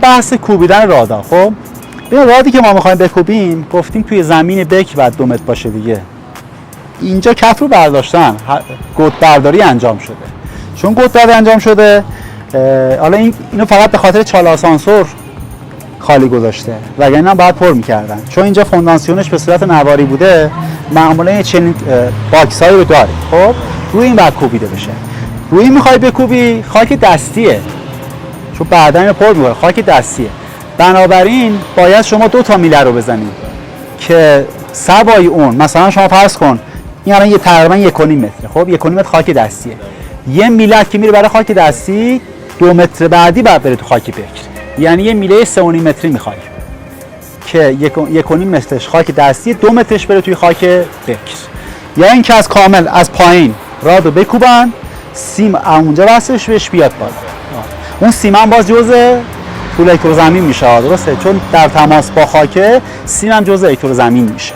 بحث کوبیدن رادا. خب این رادی که ما میخوایم بکوبیم گفتیم توی زمین بک باید 2 متر باشه دیگه. اینجا کف رو برداشتن، گود برداری انجام شده. چون گود برداری انجام شده، حالا اینو فقط به خاطر چال آسانسور خالی گذاشته، وگرنه باید پر میکردن. چون اینجا فونداسیونش به صورت نواری بوده، معمولا چنین باکسایی رو داره. خب روی این باید کوبیده بشه. روی این میخوای بکوبی، خاک دستیه، چون بعدا اینو پر میکنه، خاک دستیه. بنابراین باید شما 2 تا میله رو بزنید که سوای اون، مثلا شما فرض کن این الان تقریبا 1.5 متره. خب 1.5 متر خاک دستیه. یه میله که میره برای خاک دستی، 2 متر بعدی بعد بره تو خاک بکر. یعنی یه میله 3.5 متری میخوای که 1.5 مترش خاک دستی، 2 مترش بره توی خاک بکر. یا اینکه از کامل از پایین رادو بکوبن، سیم اونجا وصلش بهش بیاد بالا. اون سیم هم باز جزء طول الکترو زمین میشه، درسته؟ چون در تماس با خاک سیم هم جزء الکترو زمین میشه.